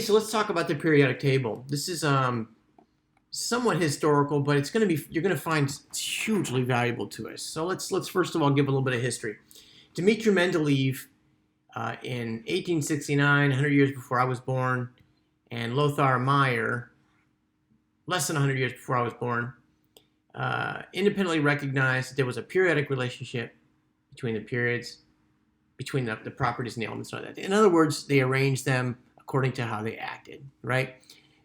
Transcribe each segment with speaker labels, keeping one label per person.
Speaker 1: So let's talk about the periodic table. This is somewhat historical, but you're going to find it's hugely valuable to us. So let's first of all give a little bit of history. Dmitri Mendeleev in 1869, 100 years before I was born, and Lothar Meyer, less than 100 years before I was born, independently recognized that there was a periodic relationship between the periods, between the properties and the elements. Like that. In other words, they arranged them according to how they acted, right?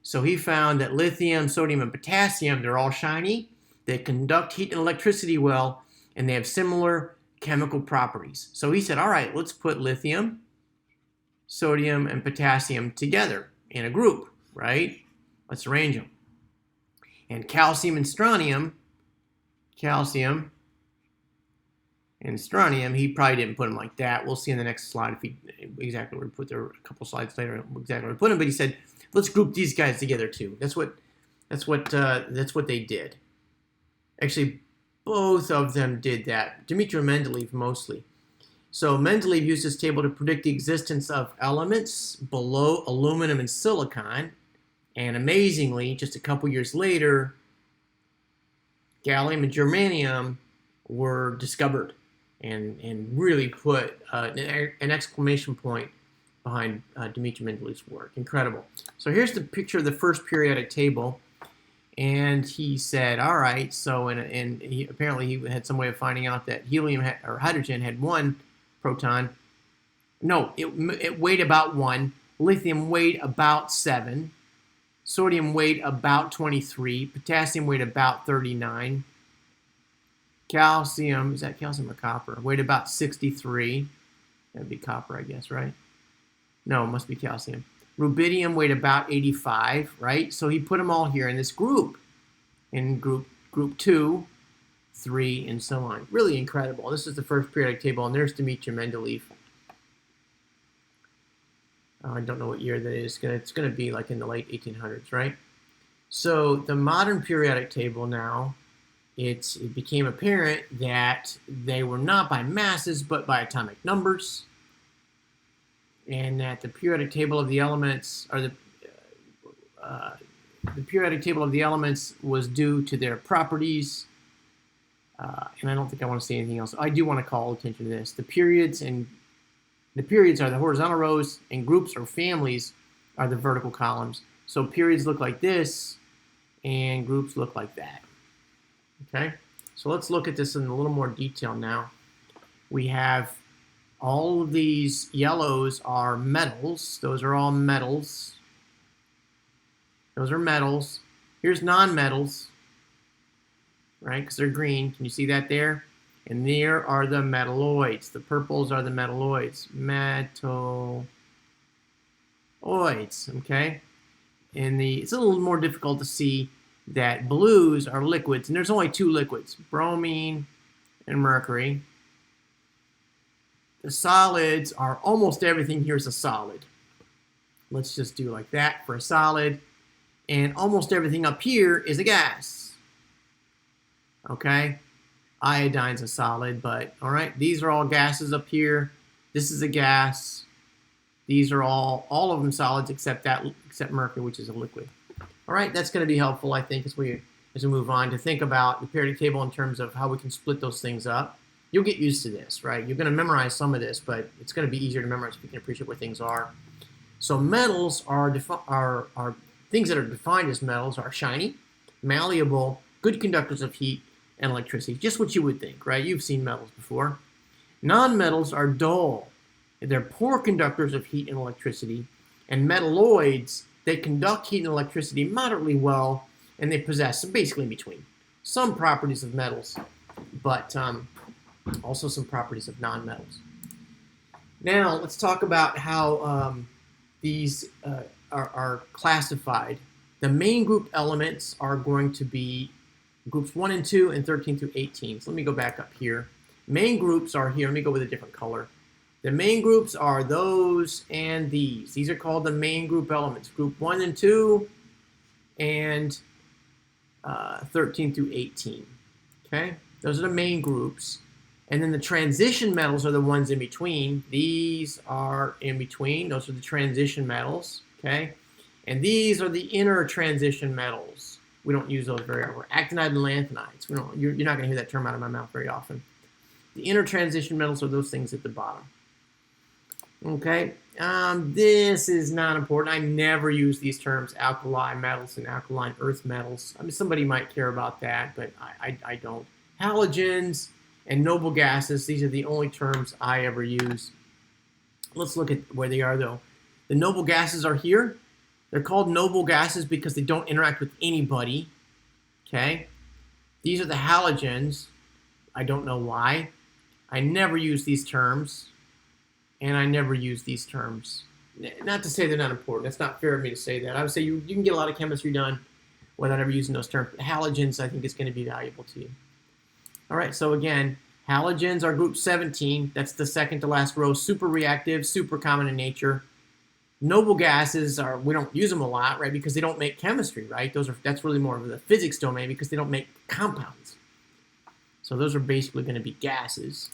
Speaker 1: So he found that lithium, sodium, and potassium, they're all shiny, they conduct heat and electricity well, and they have similar chemical properties. So he said, all right, let's put lithium, sodium, and potassium together in a group, right? Let's arrange them. And calcium and strontium, he probably didn't put them like that. We'll see in the next slide if he exactly where he put there a couple slides later exactly where he put them. But he said, let's group these guys together too. That's what they did. Actually, both of them did that. Dmitri Mendeleev mostly. So Mendeleev used this table to predict the existence of elements below aluminum and silicon. And amazingly, just a couple years later, gallium and germanium were discovered and really put an exclamation point behind Dmitri Mendeleev's work. Incredible. So here's the picture of the first periodic table. And he said, all right, so apparently he had some way of finding out that or hydrogen had one proton. No, it weighed about 1. Lithium weighed about 7. Sodium weighed about 23. Potassium weighed about 39. Calcium, is that calcium or copper? Weighed about 63. That'd be copper, I guess, right? No, it must be calcium. Rubidium weighed about 85, right? So he put them all here in this group. In group 2, 3, and so on. Really incredible. This is the first periodic table, and there's Dmitri Mendeleev. I don't know what year that is. It's going to be like in the late 1800s, right? So the modern periodic table now, it became apparent that they were not by masses, but by atomic numbers. And that the periodic table of the elements, or the periodic table of the elements was due to their properties. And I don't think I want to say anything else. I do want to call attention to this. The periods are the horizontal rows, and groups or families are the vertical columns. So periods look like this, and groups look like that. Okay? So let's look at this in a little more detail now. We have all of these yellows are metals. Those are all metals. Those are metals. Here's non-metals, right? Because they're green. Can you see that there? And there are the metalloids. The purples are the metalloids. Metalloids, okay? And it's a little more difficult to see that blues are liquids. And there's only 2 liquids, bromine and mercury. The solids are almost everything here is a solid. Let's just do like that for a solid. And almost everything up here is a gas. Okay? Iodine's a solid, but all right, these are all gases up here. This is a gas. These are all of them solids except mercury, which is a liquid. All right, that's going to be helpful, I think, as we move on to think about the periodic table in terms of how we can split those things up. You'll get used to this, right? You're going to memorize some of this, but it's going to be easier to memorize if you can appreciate what things are. So metals are things that are defined as metals are shiny, malleable, good conductors of heat and electricity. Just what you would think, right? You've seen metals before. Non-metals are dull. They're poor conductors of heat and electricity. And metalloids, they conduct heat and electricity moderately well, and they possess, basically in between, some properties of metals, but also some properties of non-metals. Now, let's talk about how these are classified. The main group elements are going to be groups 1 and 2 and 13 through 18. So let me go back up here. Main groups are here. Let me go with a different color. The main groups are those and these. These are called the main group elements. Group 1 and 2 and 13 through 18. Okay? Those are the main groups. And then the transition metals are the ones in between. These are in between. Those are the transition metals. Okay? And these are the inner transition metals. We don't use those very often. Actinide and lanthanides. You're not going to hear that term out of my mouth very often. The inner transition metals are those things at the bottom. Okay, this is not important. I never use these terms, alkali metals and alkaline earth metals. I mean, somebody might care about that, but I don't. Halogens and noble gases, these are the only terms I ever use. Let's look at where they are, though. The noble gases are here. They're called noble gases because they don't interact with anybody. Okay, these are the halogens. I don't know why. I never use these terms. And I never use these terms. Not to say they're not important. It's not fair of me to say that. I would say you can get a lot of chemistry done without ever using those terms. But halogens, I think, is going to be valuable to you. All right, so again, halogens are group 17. That's the second to last row. Super reactive, super common in nature. Noble gases are, we don't use them a lot, right? Because they don't make chemistry, right? That's really more of the physics domain because they don't make compounds. So those are basically going to be gases.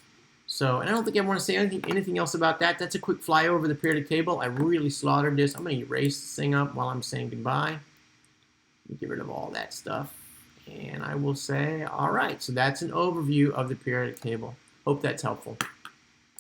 Speaker 1: So, and I don't think I want to say anything else about that. That's a quick flyover of the periodic table. I really slaughtered this. I'm going to erase this thing up while I'm saying goodbye. Get rid of all that stuff. And I will say, all right, so that's an overview of the periodic table. Hope that's helpful.